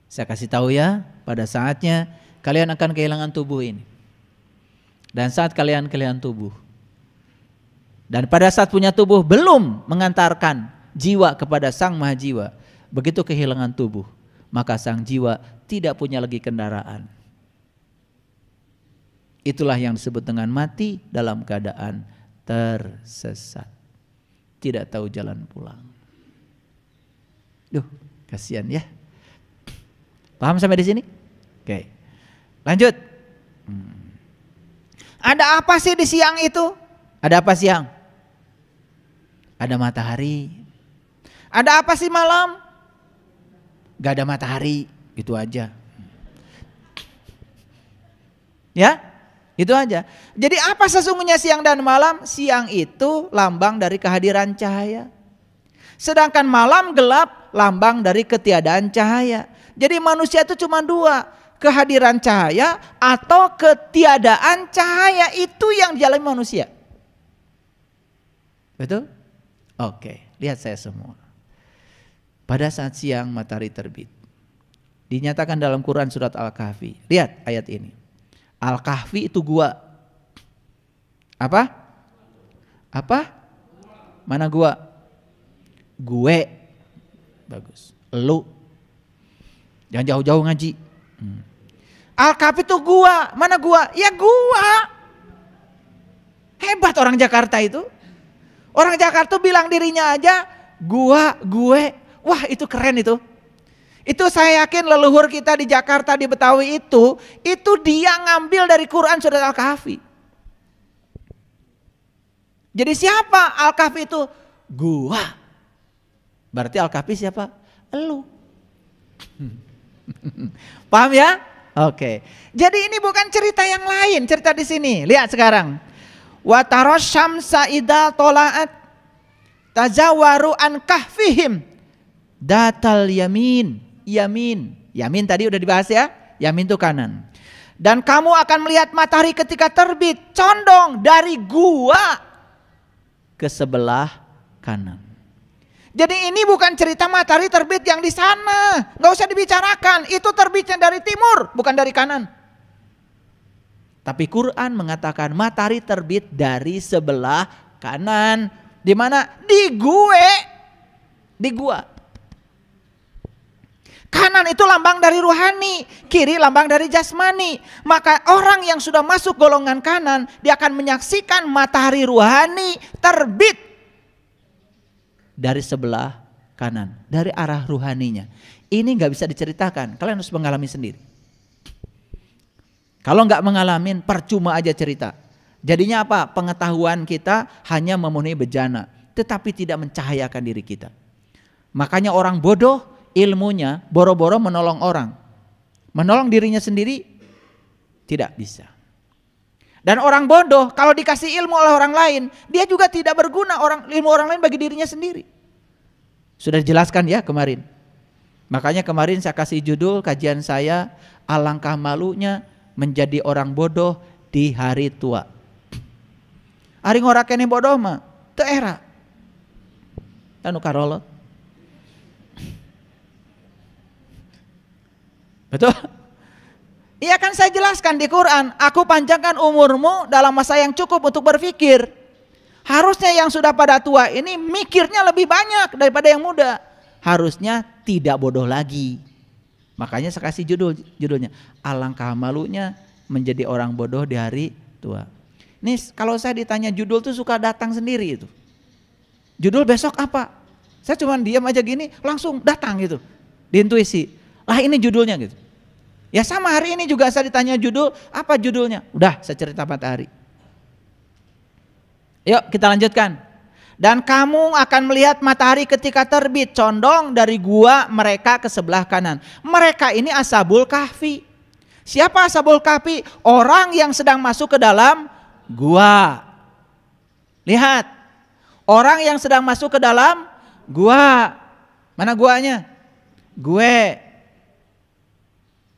Saya kasih tahu ya, pada saatnya kalian akan kehilangan tubuh ini. Dan saat kalian kehilangan tubuh, dan pada saat punya tubuh belum mengantarkan jiwa kepada Sang Maha Jiwa, begitu kehilangan tubuh, maka sang jiwa tidak punya lagi kendaraan. Itulah yang disebut dengan mati dalam keadaan tersesat, tidak tahu jalan pulang. Duh, kasihan ya. Paham sampai di sini? Oke, lanjut. Ada apa sih di siang itu? Ada apa siang? Ada matahari. Ada apa sih malam? Gak ada matahari, gitu aja. Ya, itu aja. Jadi apa sesungguhnya siang dan malam? Siang itu lambang dari kehadiran cahaya. Sedangkan malam gelap lambang dari ketiadaan cahaya. Jadi manusia itu cuma dua. Kehadiran cahaya atau ketiadaan cahaya, itu yang dialami manusia. Betul? Oke, lihat saya semua. Pada saat siang matahari terbit, dinyatakan dalam Quran surat Al-Kahfi. Lihat ayat ini. Al-Kahfi itu gua. Apa? Apa? Mana gua? Gue. Bagus. Lu. Jangan jauh-jauh ngaji. Al-Kahfi itu gua. Mana gua? Ya gua. Hebat orang Jakarta itu. Orang Jakarta bilang dirinya aja gua, gue. Wah, itu keren itu. Itu saya yakin leluhur kita di Jakarta, di Betawi itu dia ngambil dari Quran surat Al-Kahfi. Jadi siapa Al-Kahfi itu? Gua. Berarti Al-Kahfi siapa? Elu. Paham ya? Oke. Jadi ini bukan cerita yang lain, cerita di sini. Lihat sekarang. Wa taras syamsa idza tola'at tazawaru an kahfihim datal yamin. Yamin tadi udah dibahas ya. Yamin itu kanan. Dan kamu akan melihat matahari ketika terbit condong dari gua ke sebelah kanan. Jadi ini bukan cerita matahari terbit yang di sana. Gak usah dibicarakan. Itu terbitnya dari timur, bukan dari kanan. Tapi Quran mengatakan matahari terbit dari sebelah kanan. Di mana? Di gue. Di gua. Kanan itu lambang dari ruhani, kiri lambang dari jasmani. Maka orang yang sudah masuk golongan kanan, dia akan menyaksikan matahari ruhani terbit dari sebelah kanan, dari arah ruhaninya. Ini gak bisa diceritakan, kalian harus mengalami sendiri. Kalau gak mengalami, percuma aja cerita. Jadinya apa? Pengetahuan kita hanya memenuhi bejana, tetapi tidak mencahayakan diri kita. Makanya orang bodoh ilmunya boro-boro menolong orang. Menolong dirinya sendiri tidak bisa. Dan orang bodoh kalau dikasih ilmu oleh orang lain, dia juga tidak berguna, ilmu orang lain bagi dirinya sendiri. Sudah dijelaskan ya kemarin. Makanya kemarin saya kasih judul kajian saya, alangkah malunya menjadi orang bodoh di hari tua. Ari ngorakene bodoh mah teu era. Anu karolot. Betul? Iya kan saya jelaskan di Quran, aku panjangkan umurmu dalam masa yang cukup untuk berpikir. Harusnya yang sudah pada tua ini mikirnya lebih banyak daripada yang muda. Harusnya tidak bodoh lagi. Makanya saya kasih judulnya, alangkah malunya menjadi orang bodoh di hari tua. Nih kalau saya ditanya judul tuh suka datang sendiri itu. Judul besok apa? Saya cuma diam aja gini langsung datang gitu. Diintuisi, lah ini judulnya gitu. Ya sama hari ini juga saya ditanya judul, apa judulnya? Udah saya cerita matahari. Yuk kita lanjutkan. Dan kamu akan melihat matahari ketika terbit condong dari gua mereka ke sebelah kanan. Mereka ini Ashabul Kahfi. Siapa Ashabul Kahfi? Orang yang sedang masuk ke dalam gua. Lihat. Orang yang sedang masuk ke dalam gua. Mana guanya? Gue.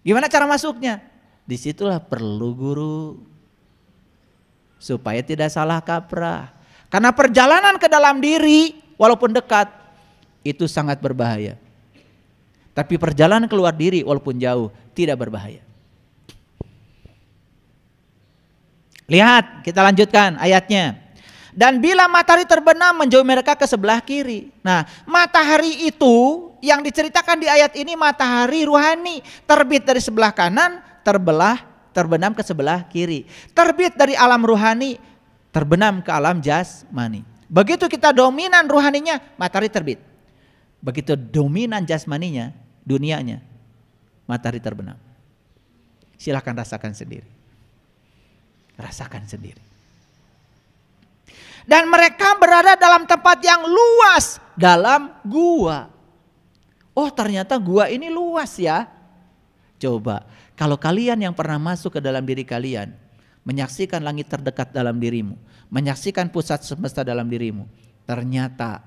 Gimana cara masuknya? Disitulah perlu guru. Supaya tidak salah kaprah. Karena perjalanan ke dalam diri walaupun dekat itu sangat berbahaya. Tapi perjalanan keluar diri walaupun jauh tidak berbahaya. Lihat, kita lanjutkan ayatnya. Dan bila matahari terbenam menjauhi mereka ke sebelah kiri. Nah, matahari itu yang diceritakan di ayat ini matahari ruhani. Terbit dari sebelah kanan, terbenam ke sebelah kiri. Terbit dari alam ruhani, terbenam ke alam jasmani. Begitu kita dominan ruhaninya, matahari terbit. Begitu dominan jasmaninya, dunianya, matahari terbenam. Silahkan rasakan sendiri. Rasakan sendiri. Dan mereka berada dalam tempat yang luas, dalam gua. Oh, ternyata gua ini luas ya. Coba, kalau kalian yang pernah masuk ke dalam diri kalian, menyaksikan langit terdekat dalam dirimu, menyaksikan pusat semesta dalam dirimu, ternyata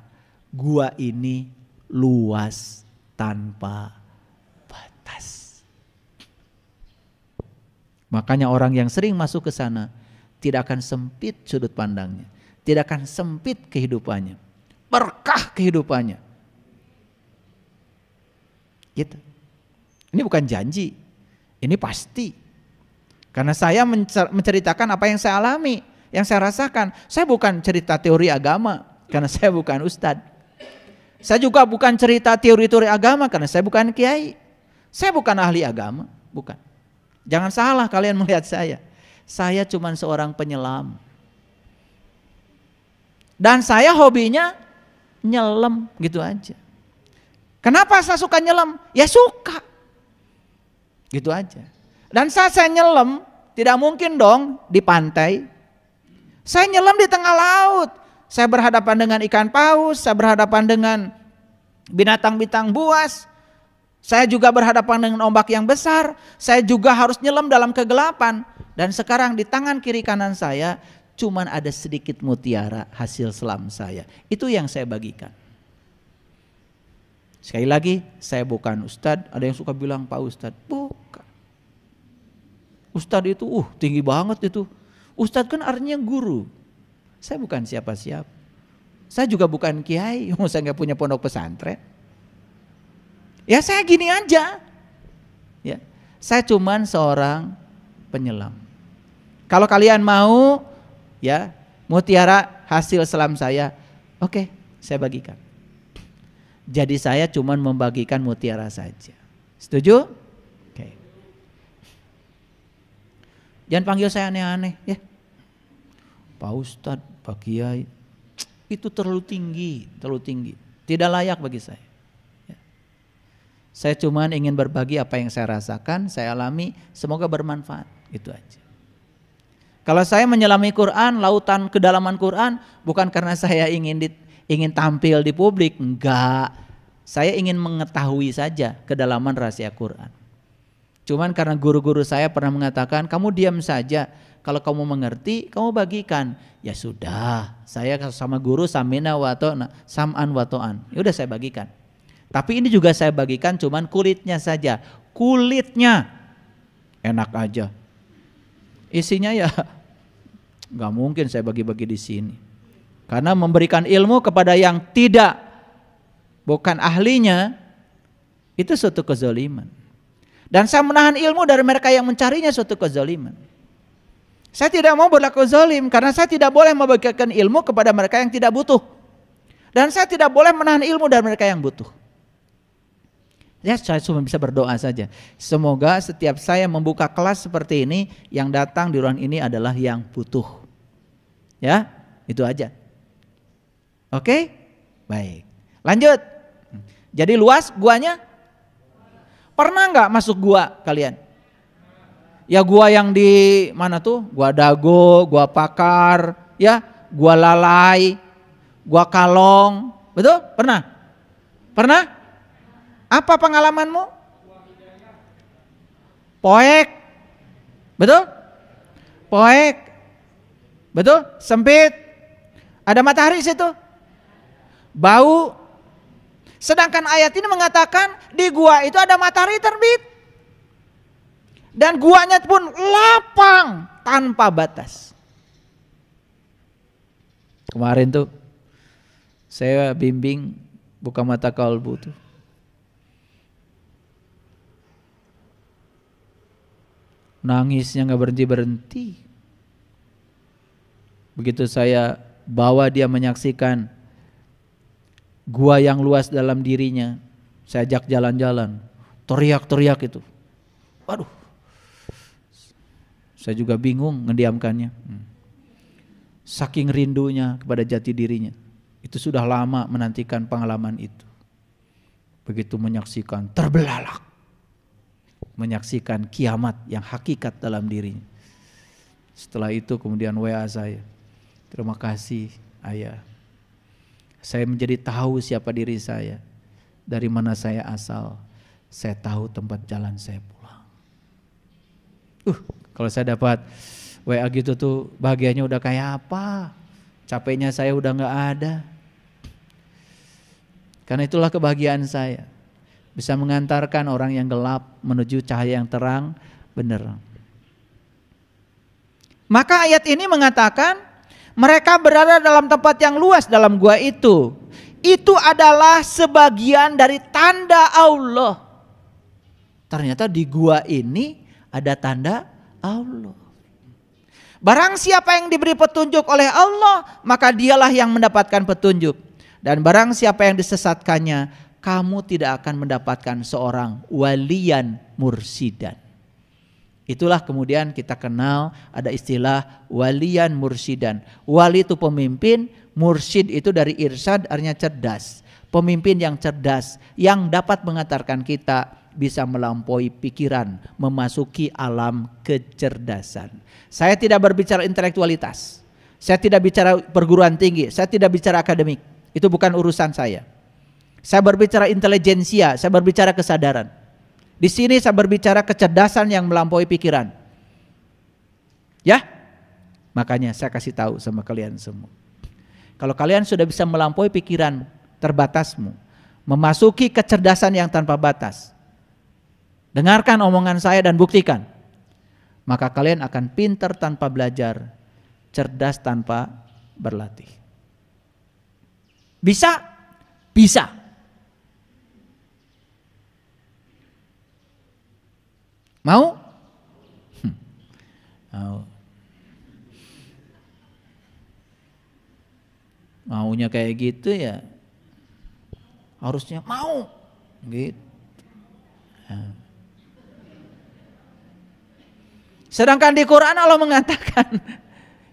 gua ini luas tanpa batas. Makanya orang yang sering masuk ke sana tidak akan sempit sudut pandangnya, tidak akan sempit kehidupannya, berkah kehidupannya. Gitu. Ini bukan janji, ini pasti. Karena saya menceritakan apa yang saya alami, yang saya rasakan. Saya bukan cerita teori agama, karena saya bukan ustadz. Saya juga bukan cerita teori-teori agama, karena saya bukan kiai. Saya bukan ahli agama, bukan. Jangan salah kalian melihat saya. Saya cuma seorang penyelam. Dan saya hobinya nyelam gitu aja. Kenapa saya suka nyelam? Ya suka. Gitu aja. Dan saat saya nyelam, tidak mungkin dong di pantai. Saya nyelam di tengah laut. Saya berhadapan dengan ikan paus, saya berhadapan dengan binatang-binatang buas. Saya juga berhadapan dengan ombak yang besar. Saya juga harus nyelam dalam kegelapan. Dan sekarang di tangan kiri kanan saya cuman ada sedikit mutiara hasil selam saya. Itu yang saya bagikan. Sekali lagi, saya bukan ustadz. Ada yang suka bilang Pak Ustadz. Bukan. Ustadz itu tinggi banget itu. Ustadz kan artinya guru. Saya bukan siapa-siapa. Saya juga bukan kiai. Saya nggak punya pondok pesantren. Ya saya gini aja. Ya, saya cuman seorang penyelam. Kalau kalian mau, ya mutiara hasil selam saya, oke, saya bagikan. Jadi saya cuman membagikan mutiara saja. Setuju? Oke. Jangan panggil saya aneh-aneh ya. Pak Ustadz, Pak Kiai, itu terlalu tinggi, terlalu tinggi. Tidak layak bagi saya. Ya. Saya cuman ingin berbagi apa yang saya rasakan, saya alami, semoga bermanfaat. Itu aja. Kalau saya menyelami Quran, lautan kedalaman Quran, bukan karena saya ingin tampil di publik, enggak. Saya ingin mengetahui saja kedalaman rahasia Quran. Cuman karena guru-guru saya pernah mengatakan, kamu diam saja, kalau kamu mengerti, kamu bagikan. Ya sudah, saya sama guru samina wa ta'na, sam'an wa ta'an. Ya udah saya bagikan. Tapi ini juga saya bagikan cuman kulitnya saja. Kulitnya enak aja. Isinya ya nggak mungkin saya bagi-bagi di sini. Karena memberikan ilmu kepada yang bukan ahlinya, itu suatu kezaliman. Dan saya menahan ilmu dari mereka yang mencarinya, suatu kezaliman. Saya tidak mau berlaku zalim karena saya tidak boleh membagikan ilmu kepada mereka yang tidak butuh. Dan saya tidak boleh menahan ilmu dari mereka yang butuh. Ya, saya cuma bisa berdoa saja. Semoga setiap saya membuka kelas seperti ini, yang datang di ruang ini adalah yang butuh. Ya, itu aja. Oke? Baik. Lanjut. Jadi luas guanya? Pernah nggak masuk gua kalian? Ya gua yang di mana tuh? Gua Dago, gua Pakar, ya, gua Lalai, gua Kalong. Betul? Pernah? Pernah? Apa pengalamanmu? Poek. Betul? Poek. Betul? Sempit. Ada matahari situ. Bau. Sedangkan ayat ini mengatakan di gua itu ada matahari terbit. Dan guanya pun lapang tanpa batas. Kemarin tuh saya bimbing buka mata kalbu tuh. Nangisnya nggak berhenti-berhenti. Begitu saya bawa dia menyaksikan gua yang luas dalam dirinya, saya ajak jalan-jalan, teriak-teriak itu. Waduh, saya juga bingung ngediamkannya. Saking rindunya kepada jati dirinya. Itu sudah lama menantikan pengalaman itu. Begitu menyaksikan, terbelalak. Menyaksikan kiamat yang hakikat dalam dirinya. Setelah itu kemudian WA saya. Terima kasih ayah. Saya menjadi tahu siapa diri saya. Dari mana saya asal. Saya tahu tempat jalan saya pulang. Kalau saya dapat WA gitu tuh bahagianya udah kayak apa. Capeknya saya udah gak ada. Karena itulah kebahagiaan saya. Bisa mengantarkan orang yang gelap menuju cahaya yang terang benar. Maka ayat ini mengatakan mereka berada dalam tempat yang luas dalam gua itu. Itu adalah sebagian dari tanda Allah. Ternyata di gua ini ada tanda Allah. Barang siapa yang diberi petunjuk oleh Allah, maka dialah yang mendapatkan petunjuk. Dan barang siapa yang disesatkannya, kamu tidak akan mendapatkan seorang waliyan mursidan. Itulah kemudian kita kenal ada istilah waliyan mursidan. Wali itu pemimpin, mursid itu dari irsyad artinya cerdas. Pemimpin yang cerdas yang dapat mengantarkan kita bisa melampaui pikiran, memasuki alam kecerdasan. Saya tidak berbicara intelektualitas. Saya tidak bicara perguruan tinggi, saya tidak bicara akademik. Itu bukan urusan saya. Saya berbicara intelijensia, saya berbicara kesadaran. Di sini saya berbicara kecerdasan yang melampaui pikiran. Ya? Makanya saya kasih tahu sama kalian semua. Kalau kalian sudah bisa melampaui pikiran terbatasmu, memasuki kecerdasan yang tanpa batas. Dengarkan omongan saya dan buktikan. Maka kalian akan pintar tanpa belajar, cerdas tanpa berlatih. Bisa? Bisa. Mau? Mau. Maunya kayak gitu ya. Harusnya mau. Gitu. Ya. Sedangkan di Quran Allah mengatakan,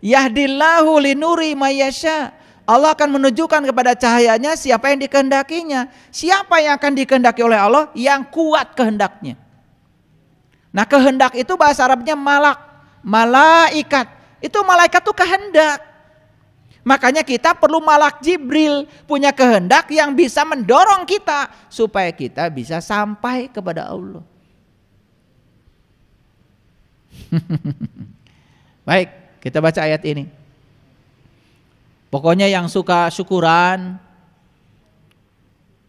Yahdillahu linuri mayasya. Allah akan menunjukkan kepada cahayanya siapa yang dikehendakinya. Siapa yang akan dikehendaki oleh Allah? Yang kuat kehendaknya. Nah, kehendak itu bahasa Arabnya malaikat. Itu malaikat itu kehendak. Makanya kita perlu malak Jibril, punya kehendak yang bisa mendorong kita supaya kita bisa sampai kepada Allah. Baik, kita baca ayat ini. Pokoknya yang suka syukuran,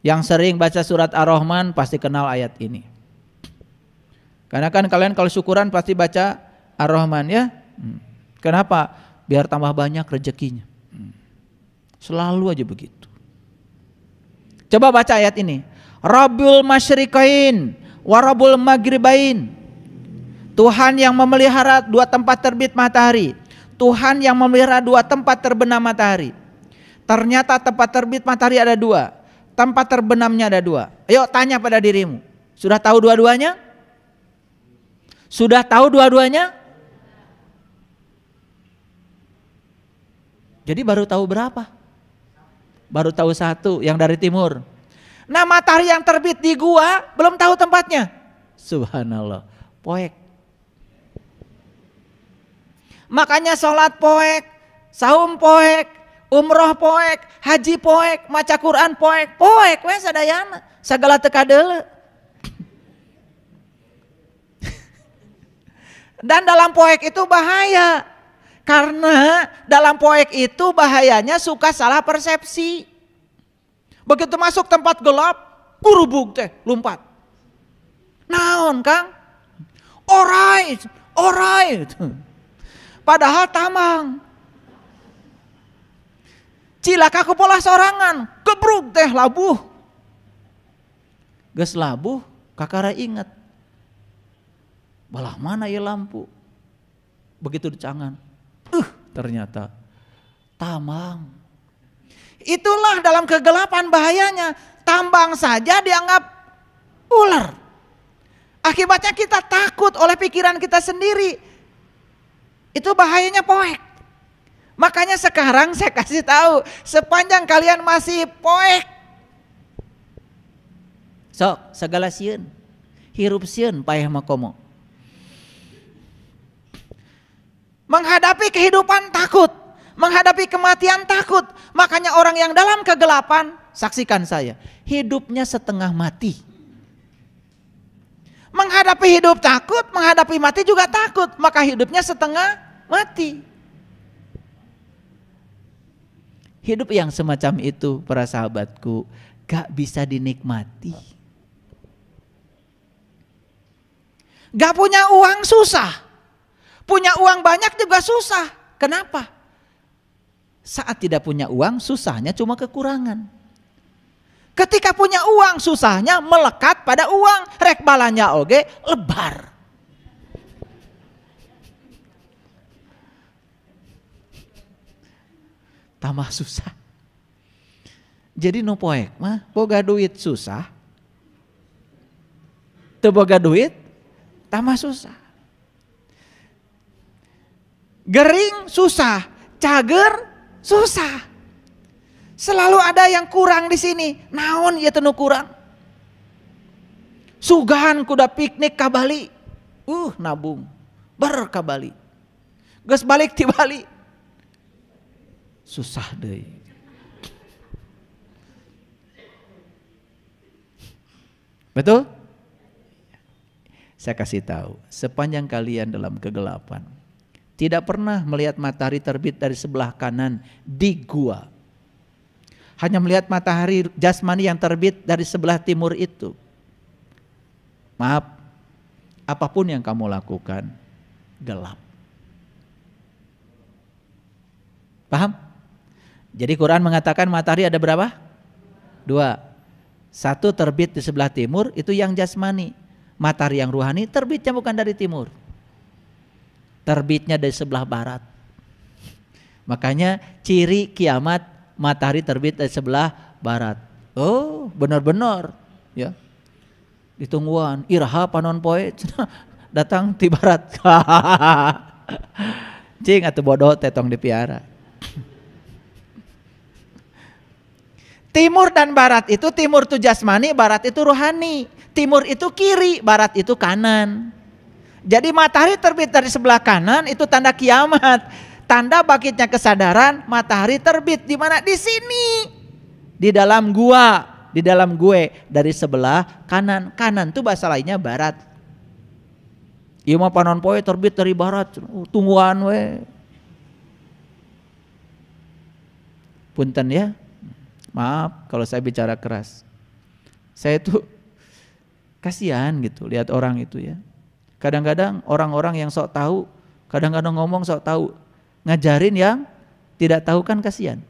yang sering baca surat Ar-Rahman pasti kenal ayat ini. Karena kan kalian kalau syukuran pasti baca Ar-Rahman ya. Kenapa? Biar tambah banyak rezekinya. Selalu aja begitu. Coba baca ayat ini. Rabbul masyriqain wa rabbul maghribain. Tuhan yang memelihara dua tempat terbit matahari. Tuhan yang memelihara dua tempat terbenam matahari. Ternyata tempat terbit matahari ada dua. Tempat terbenamnya ada dua. Ayo tanya pada dirimu. Sudah tahu dua-duanya? Sudah tahu dua-duanya? Jadi baru tahu berapa? Baru tahu satu, yang dari timur. Nah, matahari yang terbit di gua belum tahu tempatnya. Subhanallah, poek. Makanya sholat poek, saum poek, umroh poek, haji poek, maca Quran poek, poek we sadayana, sagala teka deuleu. Dan dalam poek itu bahaya. Karena dalam poek itu bahayanya suka salah persepsi. Begitu masuk tempat gelap, gurubug teh lompat. Naon Kang? Alright. Padahal tamang. Cilaka kupola sorangan, gebrug teh labuh. Geus labuh, kakara inget. Balah mana ya lampu? Begitu dicangan, ternyata tambang. Itulah dalam kegelapan bahayanya. Tambang saja dianggap ular. Akibatnya kita takut oleh pikiran kita sendiri. Itu bahayanya poek. Makanya sekarang saya kasih tahu, sepanjang kalian masih poek, sok segala sieun, hirup sieun payah makomo. Menghadapi kehidupan takut, menghadapi kematian takut. Makanya orang yang dalam kegelapan, saksikan saya, hidupnya setengah mati. Menghadapi hidup takut, menghadapi mati juga takut, maka hidupnya setengah mati. Hidup yang semacam itu, para sahabatku, gak bisa dinikmati. Gak punya uang susah, punya uang banyak juga susah. Kenapa? Saat tidak punya uang, susahnya cuma kekurangan. Ketika punya uang, susahnya melekat pada uang. Rek balanya oge lebar. Tambah susah. Jadi nu poek mah boga duit susah. Teu boga duit tambah susah. Gering susah, cager susah. Selalu ada yang kurang di sini. Naon ieu teh nu kurang? Sugahan kuda piknik ka Bali. Nabung. Ber ka Bali. Geus balik ti Bali. Susah deh. Betul? Saya kasih tahu, sepanjang kalian dalam kegelapan, tidak pernah melihat matahari terbit dari sebelah kanan di gua. Hanya melihat matahari jasmani yang terbit dari sebelah timur itu. Maaf, apapun yang kamu lakukan, gelap. Paham? Jadi Quran mengatakan matahari ada berapa? 2. 1 terbit di sebelah timur, itu yang jasmani. Matahari yang ruhani terbitnya bukan dari timur. Terbitnya dari sebelah barat. Makanya ciri kiamat matahari terbit dari sebelah barat. Oh, benar-benar ya. Ditungguan iraha panon poe datang di barat. Cing atuh bodoh tetong dipiara. Timur dan barat itu, timur itu jasmani, barat itu rohani. Timur itu kiri, barat itu kanan. Jadi matahari terbit dari sebelah kanan itu tanda kiamat. Tanda bangkitnya kesadaran, matahari terbit di mana? Di sini. Di dalam gua, di dalam gue dari sebelah kanan. Kanan itu bahasa lainnya barat. Ieu mah panon poe terbit dari barat. Tungguan we. Punten ya. Maaf kalau saya bicara keras. Saya itu kasihan gitu lihat orang itu ya. Kadang-kadang orang-orang yang sok tahu, kadang-kadang ngomong sok tahu, ngajarin yang tidak tahu kan kasihan.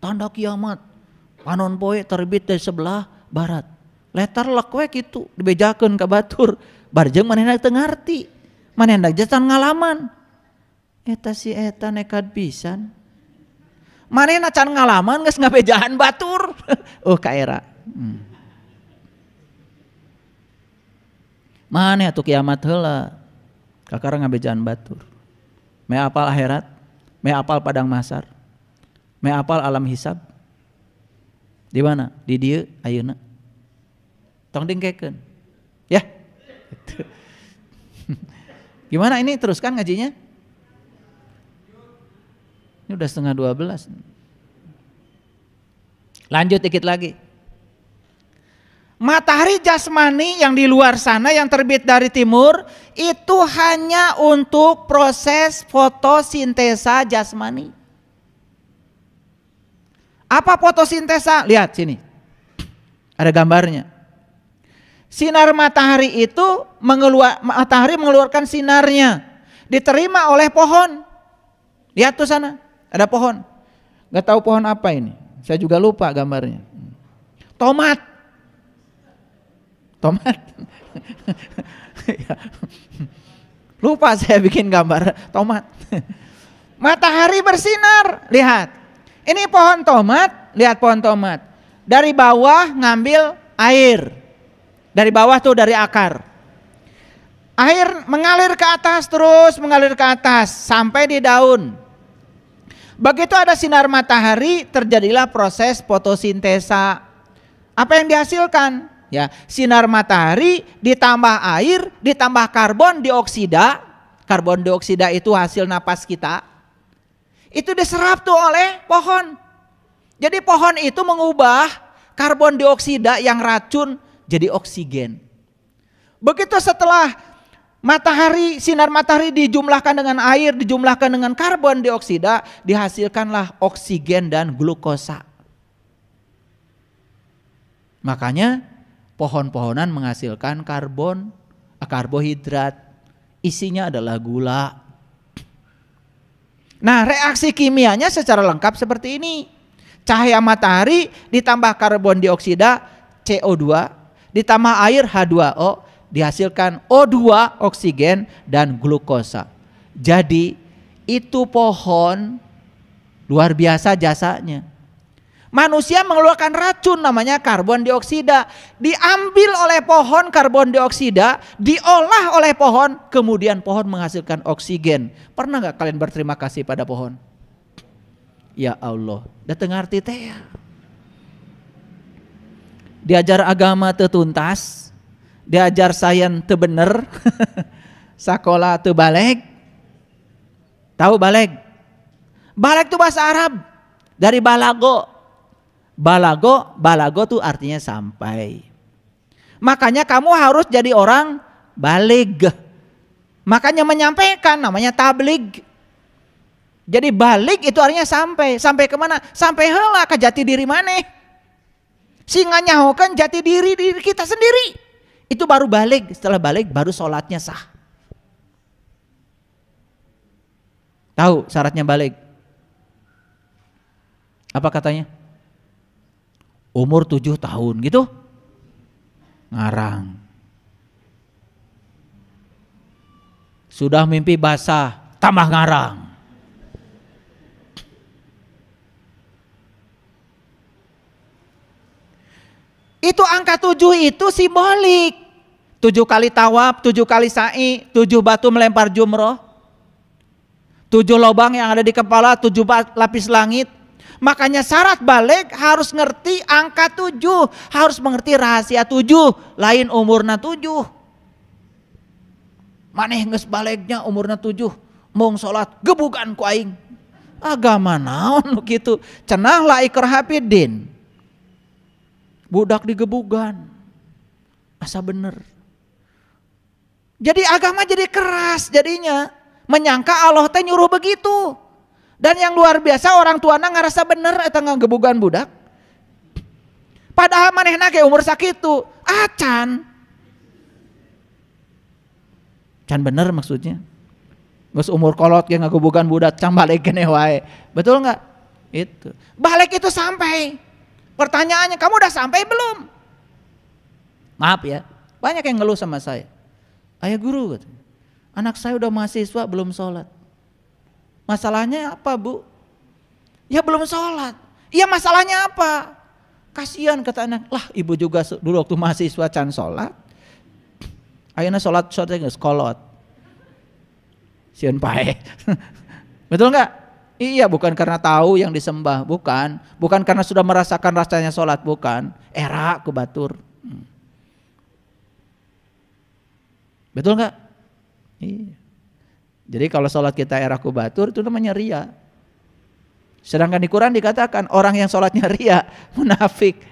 Tanda kiamat, panon poe terbit dari sebelah barat. Letar lek we kitu, dibejakeun ka batur. Barjeng manehna teu ngarti. Manehna jasan ngalaman. Eta si eta nekat pisan. Manehna can ngalaman geus ngabejahan batur. Ka era. Maneh atuh kiamat heula. Kakara ngabejahan batur. Me apal akhirat, me apal padang mahsyar, me apal alam hisab. Di mana? Di dieu ayeuna. Tong dingkekeun. Ya. Gimana ini teruskan ngajinya? Ini udah 11:30. Lanjut dikit lagi. Matahari jasmani yang di luar sana yang terbit dari timur itu hanya untuk proses fotosintesa jasmani. Apa fotosintesa? Lihat sini. Ada gambarnya. Sinar matahari itu matahari mengeluarkan sinarnya, diterima oleh pohon. Lihat tuh sana, ada pohon. Gak tahu pohon apa ini. Saya juga lupa gambarnya. Tomat. Lupa saya bikin gambar tomat. Matahari bersinar, lihat. Ini pohon tomat, lihat pohon tomat. Dari bawah ngambil air. Dari bawah tuh dari akar. Air mengalir ke atas terus mengalir ke atas sampai di daun. Begitu ada sinar matahari terjadilah proses fotosintesa. Apa yang dihasilkan? Ya, sinar matahari ditambah air ditambah karbon dioksida. Karbon dioksida itu hasil napas kita. Itu diserap tuh oleh pohon. Jadi pohon itu mengubah karbon dioksida yang racun jadi oksigen. Begitu setelah sinar matahari dijumlahkan dengan air, dijumlahkan dengan karbon dioksida, dihasilkanlah oksigen dan glukosa. Makanya pohon-pohonan menghasilkan karbohidrat, isinya adalah gula. Nah, reaksi kimianya secara lengkap seperti ini. Cahaya matahari ditambah karbon dioksida CO2 ditambah air H2O dihasilkan O2 oksigen dan glukosa. Jadi itu pohon luar biasa jasanya. Manusia mengeluarkan racun namanya karbon dioksida. Diambil oleh pohon karbon dioksida, diolah oleh pohon, kemudian pohon menghasilkan oksigen. Pernah gak kalian berterima kasih pada pohon? Ya Allah, datang arti teh. Diajar agama teu tuntas, diajar sains teu bener, sakola teu baleg. Tahu baleg? Baleg itu bahasa Arab dari balago. Balago tuh artinya sampai. Makanya kamu harus jadi orang balig. Makanya menyampaikan namanya tablig. Jadi balik itu artinya sampai. Sampai kemana? Sampai heula ke jati diri maneh. Singa nyahokan jati diri kita sendiri. Itu baru balik. Setelah balik baru sholatnya sah. Tahu syaratnya balik? Apa katanya? Umur 7 tahun gitu. Ngarang. Sudah mimpi basah, tambah ngarang. Itu angka 7 itu simbolik. 7 kali tawaf, 7 kali sa'i, 7 batu melempar jumroh. 7 lubang yang ada di kepala, 7 lapis langit. Makanya syarat balik harus ngerti angka 7. Harus mengerti rahasia 7. Lain umurna 7. Maneh geus balegnya umurna 7. Mung sholat gebugan ku aing. Agama naon gitu. Cenah la ikrah fiddin. Budak digebugan. Asa bener. Jadi agama jadi keras jadinya. Menyangka Allah teh nyuruh begitu. Dan yang luar biasa orang tuana ngerasa bener eta ngagebugan budak. Padahal manehna ge umur sakitu, acan. Can bener maksudnya. Geus umur kolot ge ngagebugan budak can balik keneh wae. Betul enggak? Itu. Balik itu sampai. Pertanyaannya, kamu udah sampai belum? Maaf ya, banyak yang ngeluh sama saya. Ayah guru, anak saya udah mahasiswa belum sholat. Masalahnya apa bu? Ya belum sholat. Iya masalahnya apa? Kasihan kata anak. Lah ibu juga dulu waktu mahasiswa can sholat. Ayeuna sholat geus kolot. Sieun pae. Betul enggak? Iya, bukan karena tahu yang disembah, bukan. Bukan karena sudah merasakan rasanya sholat, bukan. Era kubatur. Betul enggak? Iya. Jadi kalau sholat kita era kubatur itu namanya ria. Sedangkan di Quran dikatakan orang yang sholatnya ria, munafik.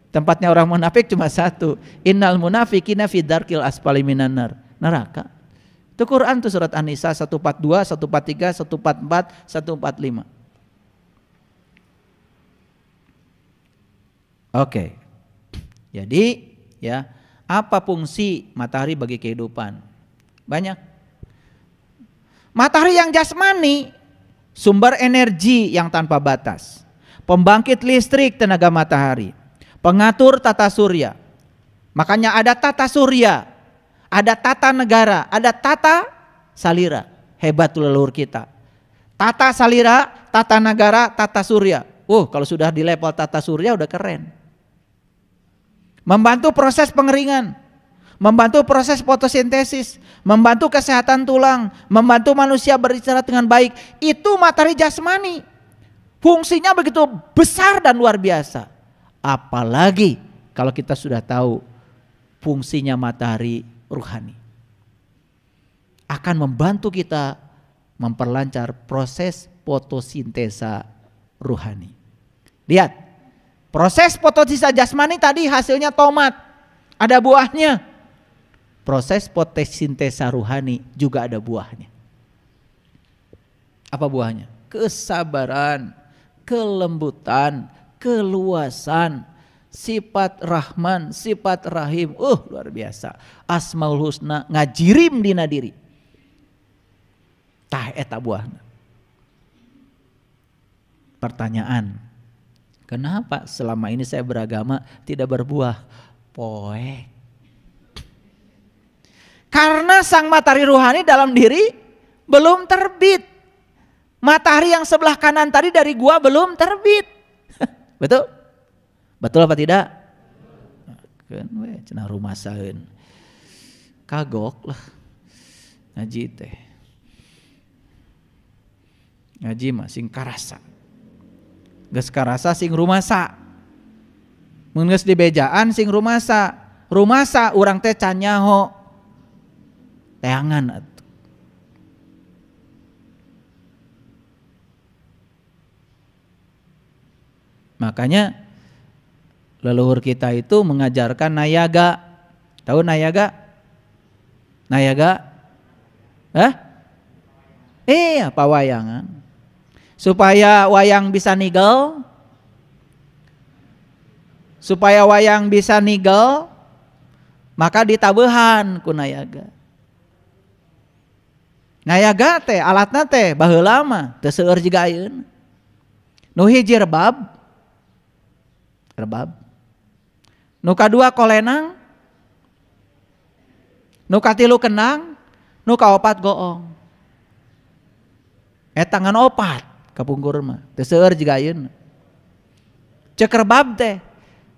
Tempatnya orang munafik cuma satu. Innal munafiqina fi darkil asfali minan nar. Neraka. Itu Quran tuh surat An-Nisa 142, 143, 144, 145. Oke. Jadi ya, apa fungsi matahari bagi kehidupan? Banyak. Matahari yang jasmani, sumber energi yang tanpa batas. Pembangkit listrik tenaga matahari. Pengatur tata surya. Makanya ada tata surya. ada tata negara, ada tata salira. Hebat tuh leluhur kita. Tata salira, tata negara, tata surya. Kalau sudah di level tata surya udah keren. Membantu proses pengeringan, membantu proses fotosintesis, membantu kesehatan tulang, membantu manusia beristirahat dengan baik. Itu matahari jasmani. Fungsinya begitu besar dan luar biasa. Apalagi kalau kita sudah tahu fungsinya matahari ruhani. Akan membantu kita memperlancar proses fotosintesa ruhani. Lihat, proses fotosintesa jasmani tadi hasilnya tomat, ada buahnya. Proses fotosintesa ruhani juga ada buahnya. Apa buahnya? Kesabaran, kelembutan, keluasan, sifat Rahman, sifat Rahim. Luar biasa. Asmaul Husna ngajirim dina diri. Tah eta buahna. Pertanyaan, kenapa selama ini saya beragama tidak berbuah? Poek. Karena sang matahari ruhani dalam diri belum terbit. Matahari yang sebelah kanan tadi dari gua belum terbit. Betul? Betul apa tidak? Kan we cenah rumasaheun. Kagok lah. Ngaji teh. Ngaji mah sing karasa. Geus karasa sing rumasa. Mun geus dibejaan sing rumasa. Rumasa urang teh can nyaho. Teangan atuh. Makanya leluhur kita itu mengajarkan nayaga. Tahu nayaga? Nayaga? Iya, pawayangan. Supaya wayang bisa nigel. Supaya wayang bisa nigel, maka ditabehan ku nayaga. Nayaga teh alatna teh baheula mah teu seueur jiga ayeuna. Nu hiji rebab. Nu kadua kolenang. Nu katilu kenang. Nu kaopat goong. Tangan opat kapungkur mah teu seueur jiga ayeuna. Ceuk rebab teh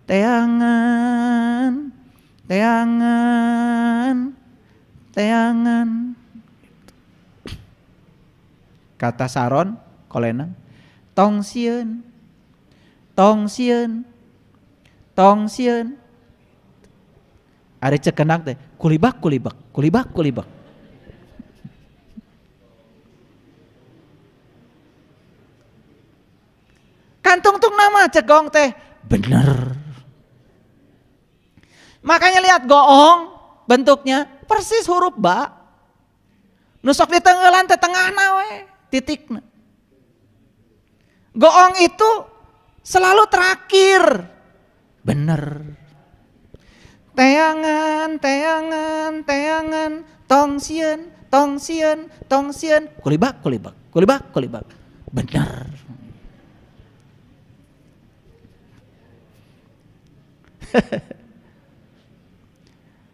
teangan, teangan, teangan. Kata saron kolenang tong sieun, tong sieun, tong sieun. Ari ceuk kenang teh kulibak kulibak, kulibak kulibak. Kantung tung nama cek gong teh bener. Makanya lihat goong bentuknya persis huruf ba. Nusok di tenggelan teh tengahna we titikna. Goong itu selalu terakhir. Bener. Teangan, teangan, teangan, tong sieun, tong sieun, tong sieun, kulibak kulibak, kulibak kulibak. Bener.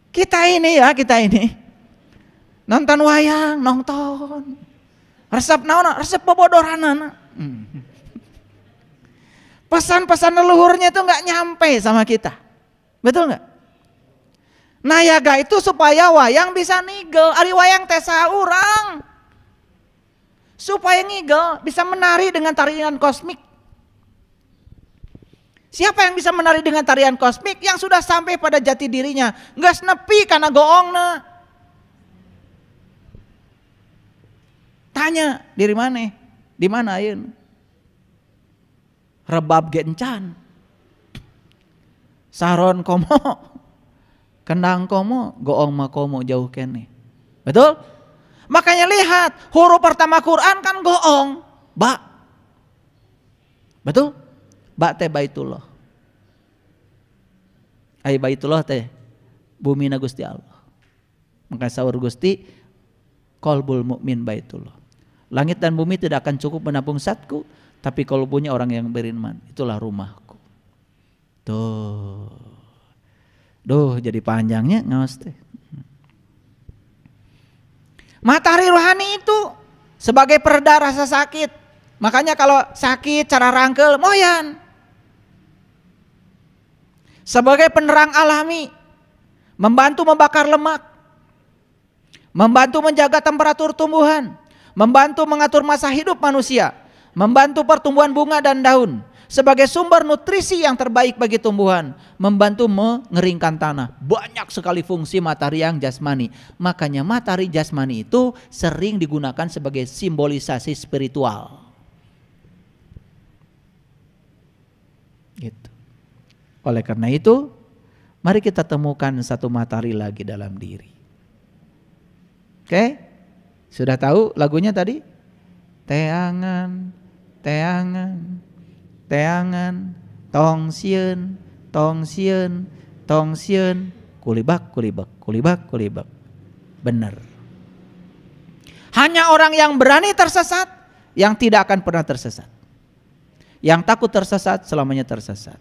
Kita ini nonton wayang, nonton resep naon, resep bobodoranana. Pesan-pesan leluhurnya itu nggak nyampe sama kita, betul nggak? Nayaga itu supaya wayang bisa nigel, ari wayang teh saurang, supaya nigel bisa menari dengan tarian kosmik. Siapa yang bisa menari dengan tarian kosmik? Yang sudah sampai pada jati dirinya, geus nepi kana goongna. Tanya diri maneh, di mana ayeuna? Rebab ge encan. Saron komo, kendang komo, goong mah komo jauh keneh. Betul? Makanya lihat, huruf pertama Quran kan goong, ba. Betul? Ba teh Baitullah. Ai Baitullah teh bumi na Gusti Allah. Maka saur Gusti qalbul mukmin Baitullah. Langit dan bumi tidak akan cukup menampung satku, tapi kalbunya orang yang beriman, itulah rumahku. Tuh. Duh, jadi panjangnya ngaos teh. Matahari rohani itu sebagai pereda rasa sakit. Makanya kalau sakit cara rangkel moyan. Sebagai penerang alami, membantu membakar lemak, membantu menjaga temperatur tumbuhan, membantu mengatur masa hidup manusia, membantu pertumbuhan bunga dan daun, sebagai sumber nutrisi yang terbaik bagi tumbuhan, membantu mengeringkan tanah. Banyak sekali fungsi matahari yang jasmani. Makanya matahari jasmani itu sering digunakan sebagai simbolisasi spiritual. Gitu. Oleh karena itu, mari kita temukan satu matahari lagi dalam diri. Oke? Sudah tahu lagunya tadi? Teangan, teangan, teangan, tong sieun, tong sieun, tong sieun, kulibak, kulibak, kulibak, kulibak. Benar. Hanya orang yang berani tersesat yang tidak akan pernah tersesat. Yang takut tersesat selamanya tersesat.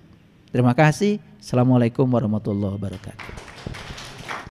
Terima kasih. Assalamualaikum warahmatullahi wabarakatuh.